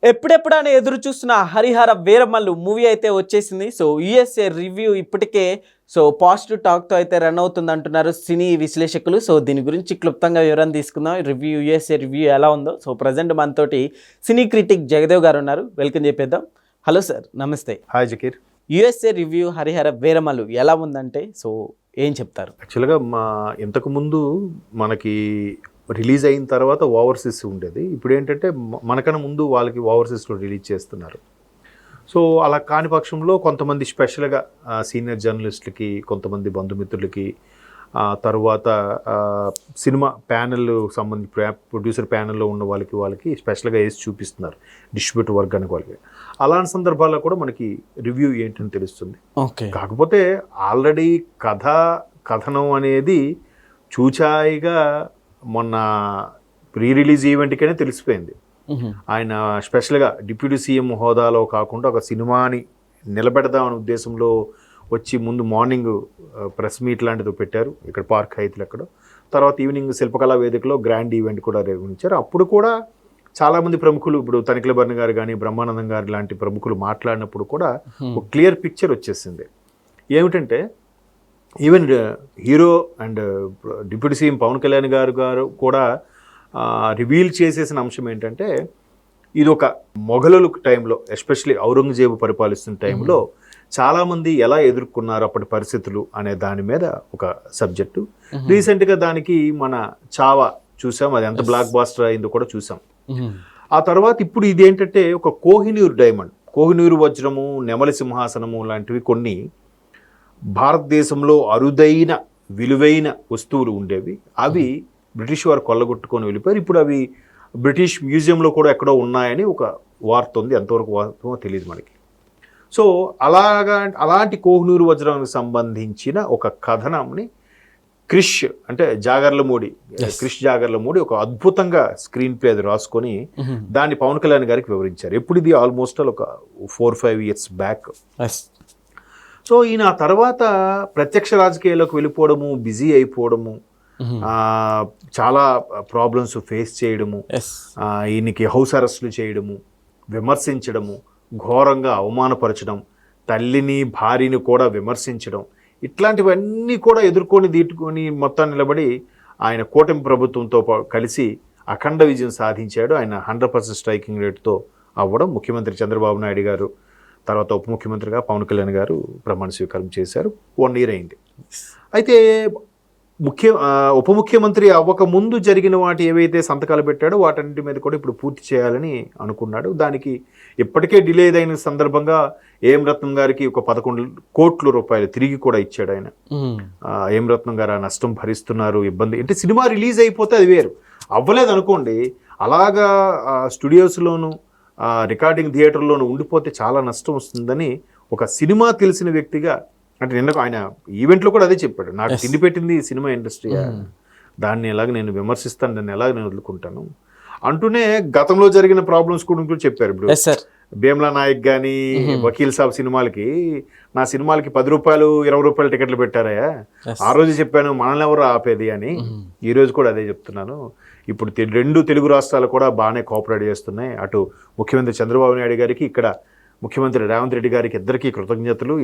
ఎప్పుడెప్పుడని ఎదురు చూస్తున్న హరిహర వీరమల్లు మూవీ అయితే వచ్చేసింది. సో యుఎస్ఏ రివ్యూ ఇప్పటికే పాజిటివ్ టాక్తో అయితే రన్ అవుతుంది అంటున్నారు సినీ విశ్లేషకులు. సో దీని గురించి క్లుప్తంగా వివరణ తీసుకుందాం. యుఎస్ఏ రివ్యూ ఎలా ఉందో. సో ప్రజెంట్ మనతోటి సినీ క్రిటిక్ జగదేవ్ గారు ఉన్నారు. వెల్కమ్ చెప్పేద్దాం. హలో సార్, నమస్తే. Hi Zakir. USA review Harihara Veeramallu ఎలా ఉందంటే ఏం చెప్తారు? యాక్చువల్గా ఇంతకుముందు మనకి రిలీజ్ అయిన తర్వాత ఓవర్సీస్ ఉండేది. ఇప్పుడు ఏంటంటే మనకన్నా ముందు వాళ్ళకి ఓవర్సీస్లో రిలీజ్ చేస్తున్నారు. సో అలా కాని పక్షంలో కొంతమంది స్పెషల్గా సీనియర్ జర్నలిస్టులకి, కొంతమంది బంధుమిత్రులకి, తర్వాత సినిమా ప్యానెల్ సంబంధించి ప్రొడ్యూసర్ ప్యానెల్లో ఉన్న వాళ్ళకి స్పెషల్గా వేసి చూపిస్తున్నారు, డిస్ట్రిబ్యూటర్ వర్గానికి వాళ్ళకి. అలాంటి సందర్భాల్లో కూడా మనకి రివ్యూ ఏంటని తెలుస్తుంది. కాకపోతే ఆల్రెడీ కథనం అనేది చూచాయిగా మొన్న ప్రీ రిలీజ్ ఈవెంట్కనే తెలిసిపోయింది. ఆయన స్పెషల్గా డిప్యూటీ సీఎం హోదాలో కాకుండా ఒక సినిమాని నిలబెడదామనే ఉద్దేశంలో వచ్చి ముందు మార్నింగ్ ప్రెస్ మీట్ లాంటిది పెట్టారు ఇక్కడ పార్క్ హైత్లో ఎక్కడో. తర్వాత ఈవినింగ్ శిల్పకళా వేదికలో గ్రాండ్ ఈవెంట్ కూడా నిర్వహించారు. అప్పుడు కూడా చాలామంది ప్రముఖులు, ఇప్పుడు తనిఖీల భరణి గారు కానీ, బ్రహ్మానందం గారు లాంటి ప్రముఖులు మాట్లాడినప్పుడు కూడా ఒక క్లియర్ పిక్చర్ వచ్చేసింది. ఏమిటంటే even hero and deputy CM Pawan Kalyan garu కూడా రివీల్ చేసేసిన అంశం ఏంటంటే, ఇది ఒక మొఘలుల టైంలో, ఎస్పెషలీ ఔరంగజేబు పరిపాలిస్తున్న టైంలో చాలామంది ఎలా ఎదుర్కొన్నారు అప్పటి పరిస్థితులు అనే దాని మీద ఒక సబ్జెక్టు. రీసెంట్గా దానికి మన చావా చూసాం, అది ఎంత బ్లాక్ బాస్టర్ అయిందో కూడా చూసాం. ఆ తర్వాత ఇప్పుడు ఇదేంటంటే ఒక కోహినూర్ డైమండ్, కోహినూరు వజ్రము, నెమలి సింహాసనము లాంటివి కొన్ని భారతదేశంలో అరుదైన విలువైన వస్తువులు ఉండేవి. అవి బ్రిటిష్ వారు కొల్లగొట్టుకొని వెళ్ళిపోయారు. ఇప్పుడు అవి బ్రిటిష్ మ్యూజియంలో కూడా ఎక్కడో ఉన్నాయని ఒక వార్త ఉంది. ఎంతవరకు వార్త తెలియదు మనకి. సో అలాంటి కోహినూరు వజ్రానికి సంబంధించిన ఒక కథనంని క్రిష్ జాగర్లమూడి ఒక అద్భుతంగా స్క్రీన్ ప్లే అది రాసుకొని దాన్ని పవన్ కళ్యాణ్ గారికి వివరించారు. ఎప్పుడు ఇది ఆల్మోస్ట్ ఒక 4-5 years బ్యాక్. సో ఈయన ఆ తర్వాత ప్రత్యక్ష రాజకీయాల్లోకి వెళ్ళిపోవడము, బిజీ అయిపోవడము, చాలా ప్రాబ్లమ్స్ ఫేస్ చేయడము, ఈయనకి హౌస్ అరెస్టులు చేయడము, విమర్శించడము, ఘోరంగా అవమానపరచడం, తల్లిని భార్యని కూడా విమర్శించడం, ఇట్లాంటివన్నీ కూడా ఎదుర్కొని మొత్తం నిలబడి ఆయన కూటమి ప్రభుత్వంతో కలిసి అఖండ విజయం సాధించాడు. ఆయన 100% స్ట్రైకింగ్ రేట్తో అవ్వడం, ముఖ్యమంత్రి చంద్రబాబు నాయుడు గారు, తర్వాత ఉప ముఖ్యమంత్రిగా పవన్ కళ్యాణ్ గారు ప్రమాణ స్వీకారం చేశారు. 1 year అయింది. అయితే ఉప ముఖ్యమంత్రి అవ్వక ముందు జరిగిన వాటి ఏవైతే సంతకాలు పెట్టాడో వాటన్నిటి మీద కూడా ఇప్పుడు పూర్తి చేయాలని అనుకున్నాడు. దానికి ఇప్పటికే డిలే అయిన సందర్భంగా ఏం రత్నం గారికి ఒక 11 కోట్ల రూపాయలు తిరిగి కూడా ఇచ్చాడు ఆయన. ఏం రత్నం గారు ఆ నష్టం భరిస్తున్నారు, ఇబ్బంది అంటే సినిమా రిలీజ్ అయిపోతే అది వేరు, అవ్వలేదు అనుకోండి, అలాగా స్టూడియోస్లోను రికార్డింగ్ థియేటర్లోనూ ఉండిపోతే చాలా నష్టం వస్తుందని ఒక సినిమా తెలిసిన వ్యక్తిగా, అంటే నిన్న ఆయన ఈవెంట్లో కూడా అదే చెప్పాడు, నాకు తిండి పెట్టింది సినిమా ఇండస్ట్రీ, దాన్ని ఎలాగ నేను విమర్శిస్తాను, దాన్ని ఎలాగ నేను వదులుకుంటాను అంటూనే గతంలో జరిగిన ప్రాబ్లమ్స్ కూడా చెప్పారు. ఇప్పుడు భీమ్లా నాయక్ కానీ, వకీల్ సాబ్ సినిమాలకి, నా సినిమాలకి 10 రూపాయలు 20 రూపాయలు టికెట్లు పెట్టారయ్యా, ఆ రోజు చెప్పాను మనల్ని ఎవరు ఆపేది అని. ఈ రోజు కూడా అదే చెప్తున్నాను. ఇప్పుడు 2 తెలుగు రాష్ట్రాలు కూడా బాగానే కోఆపరేట్ చేస్తున్నాయి. అటు ముఖ్యమంత్రి చంద్రబాబు నాయుడు గారికి, ఇక్కడ ముఖ్యమంత్రి రేవంత్ రెడ్డి గారికి, ఇద్దరికి కృతజ్ఞతలు.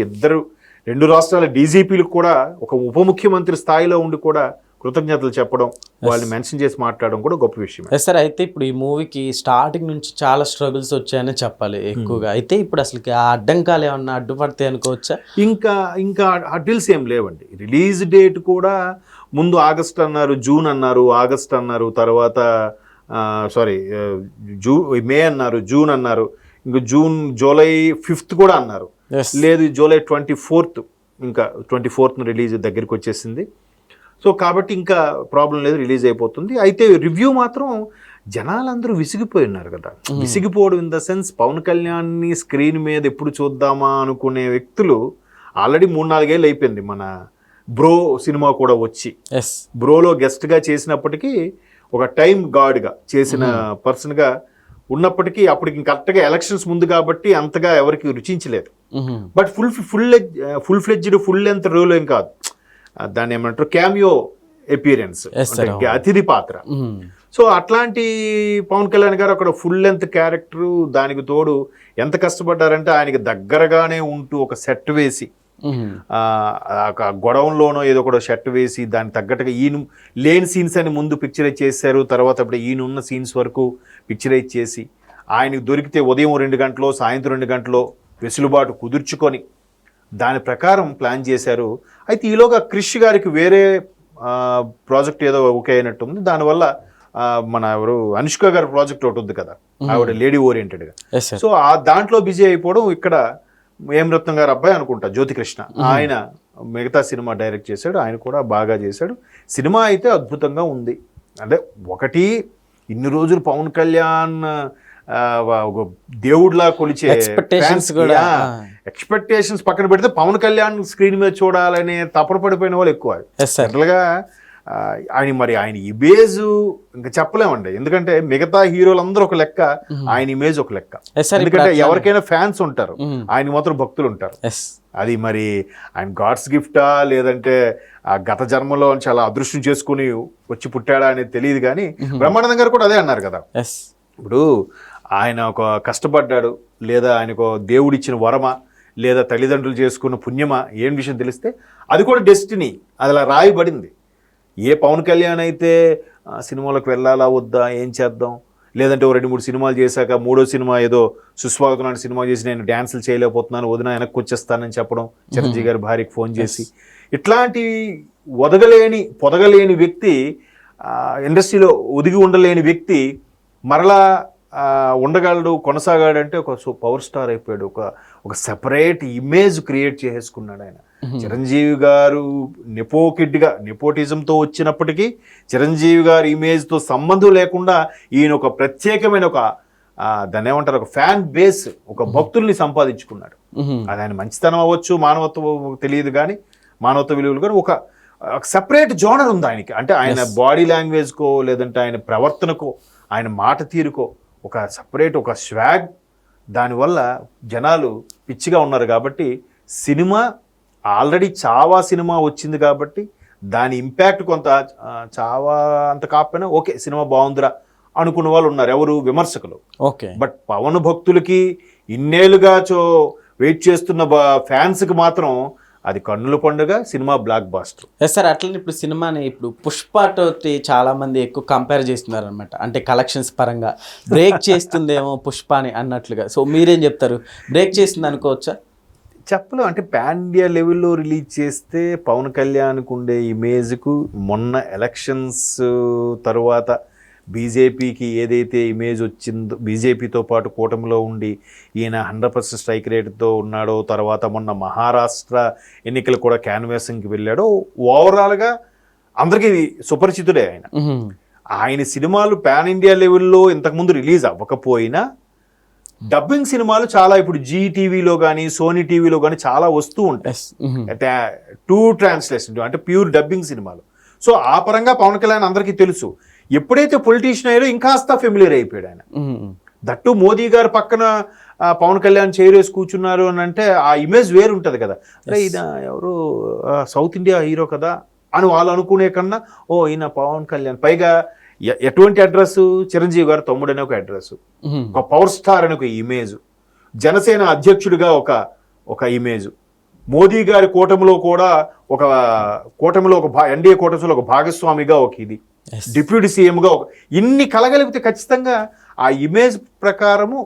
2 రాష్ట్రాల డీజీపీలకు కూడా ఒక ఉప ముఖ్యమంత్రి స్థాయిలో ఉండి కూడా కృతజ్ఞతలు చెప్పడం, వాళ్ళని మెన్షన్ చేసి మాట్లాడడం కూడా గొప్ప విషయం. సార్, అయితే ఇప్పుడు ఈ మూవీకి స్టార్టింగ్ నుంచి చాలా స్ట్రగుల్స్ వచ్చాయని చెప్పాలి ఎక్కువగా. అయితే ఇప్పుడు అసలు ఆ అడ్డంకాలు ఏమన్నా అడ్డుపడతాయి అనుకోవచ్చా? ఇంకా అడ్డిల్స్ ఏం లేవండి. రిలీజ్ డేట్ కూడా ముందు ఆగస్ట్ అన్నారు, జూన్ అన్నారు, ఆగస్ట్ అన్నారు, తర్వాత మే అన్నారు, జూన్ అన్నారు, ఇంకా జూలై 5th కూడా అన్నారు. లేదు, జూలై 24th, ఇంకా 24th రిలీజ్ దగ్గరికి వచ్చేసింది. సో కాబట్టి ఇంకా ప్రాబ్లం లేదు, రిలీజ్ అయిపోతుంది. అయితే రివ్యూ మాత్రం జనాలందరూ విసిగిపోయి ఉన్నారు కదా. విసిగిపోవడం ఇన్ ద సెన్స్, పవన్ కళ్యాణ్ని స్క్రీన్ మీద ఎప్పుడు చూద్దామా అనుకునే వ్యక్తులు ఆల్రెడీ 3-4 ఏళ్ళు అయిపోయింది. మన బ్రో సినిమా కూడా వచ్చి, బ్రోలో గెస్ట్గా చేసినప్పటికీ ఒక టైం గార్డ్గా చేసిన పర్సన్గా ఉన్నప్పటికీ అప్పటికి కరెక్ట్గా ఎలక్షన్స్ ముందు కాబట్టి అంతగా ఎవరికి రుచించలేదు. But full fledged full length role ఏం కాదు, దాన్ని ఏమంటారు క్యామియో అపీరెన్స్, అతిథి పాత్ర. సో అట్లాంటి పవన్ కళ్యాణ్ గారు అక్కడ ఫుల్ లెంత్ క్యారెక్టరు, దానికి తోడు ఎంత కష్టపడ్డారంటే ఆయనకి దగ్గరగానే ఉంటూ ఒక సెట్ వేసి ఒక గొడవంలోనో ఏదో ఒక షర్ట్ వేసి దానికి తగ్గట్టుగా ఈయన లేని సీన్స్ అని ముందు పిక్చరైజ్ చేశారు. తర్వాత అప్పుడు ఈయన ఉన్న సీన్స్ వరకు పిక్చరైజ్ చేసి ఆయనకు దొరికితే ఉదయం 2 గంటలో సాయంత్రం 2 గంటలో వెసులుబాటు కుదుర్చుకొని దాని ప్రకారం ప్లాన్ చేశారు. అయితే ఈలోగా క్రిష్ గారికి వేరే ప్రాజెక్ట్ ఏదో ఓకే అయినట్టుంది. దానివల్ల మన ఎవరు అనుష్క గారి ప్రాజెక్ట్ ఒకటి ఉంది కదా, ఆవిడ లేడీ ఓరియంటెడ్గా, సో ఆ దాంట్లో బిజీ అయిపోవడం. ఇక్కడ ఏం రత్నం గారు అబ్బాయి అనుకుంటా జ్యోతికృష్ణ, ఆయన మిగతా సినిమా డైరెక్ట్ చేశాడు, ఆయన కూడా బాగా చేశాడు. సినిమా అయితే అద్భుతంగా ఉంది. అంటే ఒకటి ఇన్ని రోజులు పవన్ కళ్యాణ్ దేవుడిలా కొలిచే ఎక్స్పెక్టేషన్స్ పక్కన పెడితే పవన్ కళ్యాణ్ స్క్రీన్ మీద చూడాలనే తపన పడిపోయిన వాళ్ళు ఎక్కువ. జనరల్గా ఆయన ఇమేజ్ ఇంకా చెప్పలేమండి, ఎందుకంటే మిగతా హీరోలందరూ ఒక లెక్క, ఆయన ఇమేజ్ ఒక లెక్క. ఎందుకంటే ఎవరికైనా ఫ్యాన్స్ ఉంటారు, ఆయన మాత్రం భక్తులు ఉంటారు. అది మరి ఆయన గాడ్స్ గిఫ్టా లేదంటే ఆ గత జన్మలో చాలా అదృష్టం చేసుకుని వచ్చి పుట్టాడా అనేది తెలియదు. కానీ బ్రహ్మానందం గారు కూడా అదే అన్నారు కదా, ఇప్పుడు ఆయన ఒక కష్టపడ్డాడు, లేదా ఆయనకు దేవుడిచ్చిన వరమా, లేదా తల్లిదండ్రులు చేసుకున్న పుణ్యమా, ఏం విషయం తెలిస్తే అది కూడా డెస్టినీ, అది అలా రాయబడింది. ఏ పవన్ కళ్యాణ్ అయితే సినిమాలకు వెళ్ళాలా వద్దా, ఏం చేద్దాం, లేదంటే 2-3 సినిమాలు చేశాక 3వ సినిమా ఏదో సుస్వాగతం లాంటి సినిమా చేసి నేను డ్యాన్సులు చేయలేకపోతున్నాను, వదిన వెనక్కి వచ్చేస్తానని చెప్పడం, చిరంజీవి గారి భార్యకి ఫోన్ చేసి, ఇట్లాంటి పొదగలేని వ్యక్తి, ఇండస్ట్రీలో ఒదిగి ఉండలేని వ్యక్తి మరలా ఉండగలడు, కొనసాగాడంటే ఒక పవర్ స్టార్ అయిపోయాడు. ఒక సెపరేట్ ఇమేజ్ క్రియేట్ చేసుకున్నాడు ఆయన. చిరంజీవి గారు నెపోటిజంతో వచ్చినప్పటికీ చిరంజీవి గారి ఇమేజ్తో సంబంధం లేకుండా ఈయన ఒక ప్రత్యేకమైన దాన్ని ఏమంటారు, ఒక ఫ్యాన్ బేస్, ఒక భక్తుల్ని సంపాదించుకున్నాడు. అది ఆయన మంచితనం అవ్వచ్చు, మానవత్వం తెలియదు కానీ, మానవత్వ విలువలు కానీ ఒక సెపరేట్ జోనర్ ఉంది ఆయనకి. అంటే ఆయన బాడీ లాంగ్వేజ్కో లేదంటే ఆయన ప్రవర్తనకో ఆయన మాట తీరుకో ఒక సపరేట్ ఒక స్వాగ్, దానివల్ల జనాలు పిచ్చిగా ఉన్నారు. కాబట్టి సినిమా ఆల్రెడీ చావా సినిమా వచ్చింది కాబట్టి దాని ఇంపాక్ట్ కొంత చావా అంత కాకపోయినా ఓకే సినిమా బాగుందిరా అనుకున్న వాళ్ళు ఉన్నారు, ఎవరు విమర్శకులు. ఓకే, బట్ పవన్ భక్తులకి ఇన్నేళ్ళుగా వెయిట్ చేస్తున్న ఫ్యాన్స్కి మాత్రం అది కన్నుల పండుగ, సినిమా బ్లాక్ బాస్టర్. సార్ అట్లనే ఇప్పుడు సినిమాని ఇప్పుడు పుష్ప తోటి చాలా మంది ఎక్కువ కంపేర్ చేస్తున్నారు అనమాట, అంటే కలెక్షన్స్ పరంగా బ్రేక్ చేస్తుందేమో పుష్పని అన్నట్లుగా. సో మీరేం చెప్తారు, బ్రేక్ చేస్తుంది అనుకోవచ్చా? చెప్పలేం. అంటే పాన్ ఇండియా లెవెల్లో రిలీజ్ చేస్తే పవన్ కళ్యాణ్కు ఉండే ఇమేజ్కు మొన్న ఎలక్షన్స్ తర్వాత బీజేపీకి ఏదైతే ఇమేజ్ వచ్చిందో, బీజేపీతో పాటు కూటమిలో ఉండి ఈయన 100% స్ట్రైక్ రేట్తో ఉన్నాడో, తర్వాత మొన్న మహారాష్ట్ర ఎన్నికలు కూడా క్యాన్వాసింగ్కి వెళ్ళాడో, ఓవరాల్గా అందరికీ సుపరిచితుడే ఆయన. ఆయన సినిమాలు పాన్ ఇండియా లెవెల్లో ఇంతకుముందు రిలీజ్ అవ్వకపోయినా డబ్బింగ్ సినిమాలు చాలా ఇప్పుడు జీ టీవీలో కానీ సోనీ టీవీలో కానీ చాలా వస్తూ ఉంటాయి, టూ ట్రాన్స్లేషన్ అంటే ప్యూర్ డబ్బింగ్ సినిమాలు. సో ఆ పరంగా పవన్ కళ్యాణ్ అందరికీ తెలుసు. ఎప్పుడైతే పొలిటీషియన్ అయ్యారో ఇంకాస్త ఫెమిలియర్ అయిపోయాడు ఆయన. దట్టు మోదీ గారు పక్కన పవన్ కళ్యాణ్ చేరేసి కూర్చున్నారు అని అంటే ఆ ఇమేజ్ వేరు ఉంటుంది కదా, అరే ఈయన ఎవరు సౌత్ ఇండియా హీరో కదా అని వాళ్ళు అనుకునే కన్నా ఓ ఈయన పవన్ కళ్యాణ్, పైగా ఎటువంటి అడ్రస్, చిరంజీవి గారు తమ్ముడు అనే ఒక అడ్రస్, ఒక పవర్ స్టార్ అనే ఒక ఇమేజ్, జనసేన అధ్యక్షుడిగా ఒక ఇమేజ్, మోదీ గారి కూటమిలో కూడా ఎన్డీఏ కూటమిలో ఒక భాగస్వామిగా ఒక ఇది, డిప్యూటీ సీఎంగా ఇన్ని కలగలిపితే ఖచ్చితంగా ఆ ఇమేజ్ ప్రకారము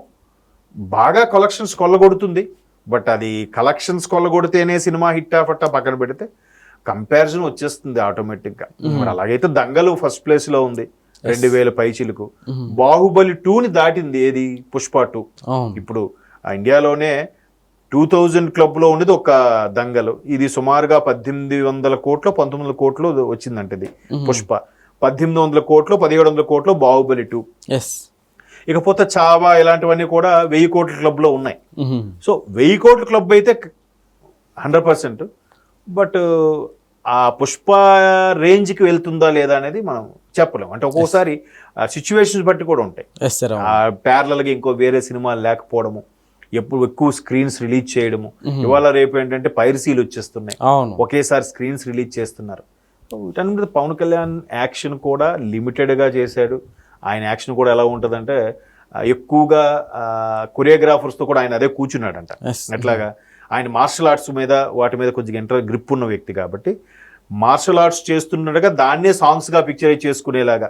బాగా కలెక్షన్స్ కొల్లగొడుతుంది. బట్ అది కలెక్షన్స్ కొల్లగొడితేనే సినిమా హిట్ ఆఫట్టా పక్కన పెడితే కంపారిజన్ వచ్చేస్తుంది ఆటోమేటిక్గా. మరి అలాగైతే దంగలు ఫస్ట్ ప్లేస్లో ఉంది 2000 పైచిలకు, బాహుబలి 2ని దాటింది ఏది పుష్ప 2. ఇప్పుడు ఇండియాలోనే 2000 క్లబ్లో ఉండేది ఒక దంగలు, ఇది సుమారుగా 1800 కోట్లు 1900 కోట్లు వచ్చిందంటే ఇది పుష్ప, 1800 కోట్లు 1700 కోట్లు బాహుబలి 2. ఇకపోతే చావా ఇలాంటివన్నీ కూడా 1000 కోట్ల క్లబ్లో ఉన్నాయి. సో 1000 కోట్ల క్లబ్ అయితే 100%, బట్ ఆ పుష్ప రేంజ్కి వెళ్తుందా లేదా అనేది మనం చెప్పలేము. అంటే ఒక్కోసారి సిచ్యువేషన్స్ బట్టి కూడా ఉంటాయి. ప్యారలల్గా ఇంకో వేరే సినిమాలు లేకపోవడము, ఎప్పుడు ఎక్కువ స్క్రీన్స్ రిలీజ్ చేయడము, ఇవాళ రేపు ఏంటంటే పైరసీలు వచ్చేస్తున్నాయి, ఒకేసారి స్క్రీన్స్ రిలీజ్ చేస్తున్నారు. వీటన్ని మీద పవన్ కళ్యాణ్ యాక్షన్ కూడా లిమిటెడ్గా చేశాడు. ఆయన యాక్షన్ కూడా ఎలా ఉంటుందంటే ఎక్కువగా కొరియోగ్రాఫర్స్తో కూడా ఆయన అదే కూర్చున్నాడంట. ఎట్లాగా ఆయన మార్షల్ ఆర్ట్స్ మీద వాటి మీద కొంచెం గ్రిప్ ఉన్న వ్యక్తి కాబట్టి మార్షల్ ఆర్ట్స్ చేస్తున్నట్టుగా దాన్నే సాంగ్స్గా పిక్చరైజ్ చేసుకునేలాగా,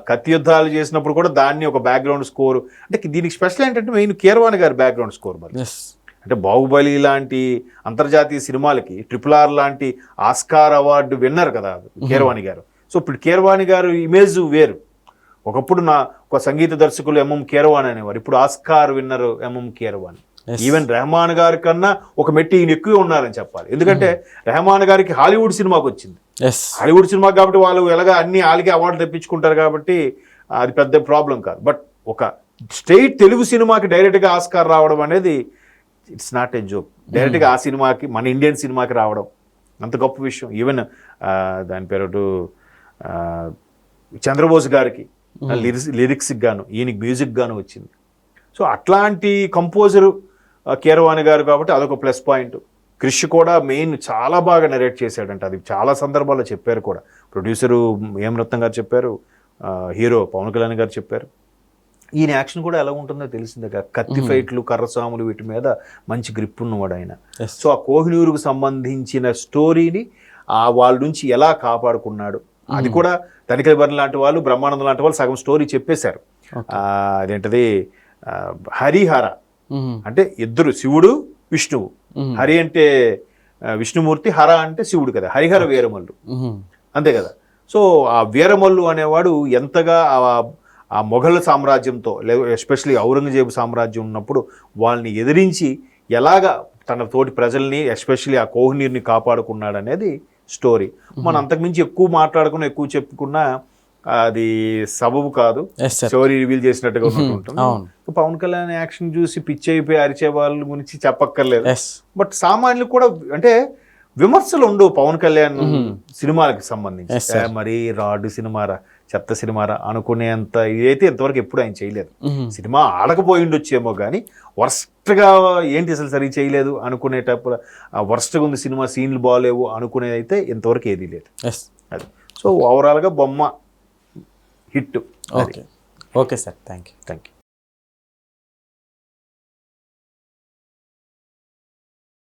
కత్తి యుద్ధాలు చేసినప్పుడు కూడా దాన్ని ఒక బ్యాక్గ్రౌండ్ స్కోర్. అంటే దీనికి స్పెషల్ ఏంటంటే మెయిన్ కీరవాణి గారి బ్యాక్గ్రౌండ్ స్కోర్. మరి అంటే బాహుబలి లాంటి అంతర్జాతీయ సినిమాలకి RRR లాంటి ఆస్కార్ అవార్డు విన్నర్ కదా కీరవాణి గారు. సో ఇప్పుడు కీరవాణి గారు ఇమేజ్ వేరు. ఒకప్పుడు ఒక సంగీత దర్శకులు ఎంఎం కీరవాణి అనేవారు, ఇప్పుడు Oscar winner MM Keeravani. Even Rahman గారి కన్నా ఒక మెట్టి ఈయన ఎక్కువ ఉన్నారని చెప్పాలి. ఎందుకంటే రెహమాన్ గారికి హాలీవుడ్ సినిమాకి వచ్చింది, హాలీవుడ్ సినిమా కాబట్టి వాళ్ళు ఎలాగా అన్ని వాళ్ళకి అవార్డు తెప్పించుకుంటారు కాబట్టి అది పెద్ద ప్రాబ్లం కాదు. బట్ ఒక స్ట్రెయిట్ తెలుగు సినిమాకి డైరెక్ట్గా ఆస్కార్ రావడం అనేది ఇట్స్ నాట్ ఏ జోక్. డైరెక్ట్గా ఆ సినిమాకి, మన ఇండియన్ సినిమాకి రావడం అంత గొప్ప విషయం. ఈవెన్ దాని పేరు చంద్రబోస్ గారికి లిరిక్స్కి గాను ఈయనకి మ్యూజిక్ గాను వచ్చింది. సో అట్లాంటి కంపోజరు కీరవాణి గారు కాబట్టి అదొక ప్లస్ పాయింట్. క్రిష్ కూడా మెయిన్ చాలా బాగా నరేట్ చేశాడంట, అది చాలా సందర్భాల్లో చెప్పారు కూడా. ప్రొడ్యూసరు ఏం రత్నం గారు చెప్పారు, హీరో పవన్ కళ్యాణ్ గారు చెప్పారు. ఈయన యాక్షన్ కూడా ఎలా ఉంటుందో తెలిసిందే కదా, కత్తి ఫైట్లు, కర్రసాములు వీటి మీద మంచి గ్రిప్ ఉన్నవాడు ఆయన. సో ఆ కోహినూరుకు సంబంధించిన స్టోరీని వాళ్ళ నుంచి ఎలా కాపాడుకున్నాడు అది కూడా తనిఖీ బర్ని లాంటి వాళ్ళు, బ్రహ్మానందం లాంటి వాళ్ళు సగం స్టోరీ చెప్పేశారు. అదేంటది హరిహర అంటే ఇద్దరు, శివుడు విష్ణువు. హరి అంటే విష్ణుమూర్తి, హర అంటే శివుడు కదా, హరిహర వీరమల్లు అంతే కదా. సో ఆ వీరమల్లు అనేవాడు ఎంతగా ఆ మొఘల్ సామ్రాజ్యంతో, ఎస్పెషలీ ఔరంగజేబు సామ్రాజ్యం ఉన్నప్పుడు వాళ్ళని ఎదిరించి ఎలాగా తన తోటి ప్రజల్ని, ఎస్పెషలీ ఆ కోహినూర్ని కాపాడుకున్నాడు అనేది స్టోరీ. మనం అంతకుమించి ఎక్కువ మాట్లాడుకున్నా, ఎక్కువ చెప్పుకున్నా అది సబబు కాదు, స్టోరీ రివీల్ చేసినట్టుగా ఉంటుంది. పవన్ కళ్యాణ్ యాక్షన్ చూసి పిచ్చి అయిపోయి అరిచే వాళ్ళ గురించి చెప్పక్కర్లేదు. బట్ సామాన్యులు కూడా అంటే విమర్శలు ఉండవు పవన్ కళ్యాణ్ సినిమాలకు సంబంధించి. మరి రాడ్ సినిమారా, చెత్త సినిమారా అనుకునేంత ఇదైతే ఇంతవరకు ఎప్పుడు ఆయన చేయలేదు. సినిమా ఆడకపోయి ఉండొచ్చేమో కానీ వర్స్ట్గా ఏంటి అసలు సరిగ్గా చేయలేదు అనుకునేటప్పుడు, వర్స్ట్గా ఉంది సినిమా, సీన్లు బాగాలేవు అనుకునేది అయితే ఇంతవరకు ఏదీ లేదు. అది సో ఓవరాల్గా బొమ్మ hit. Okay sir, thank you.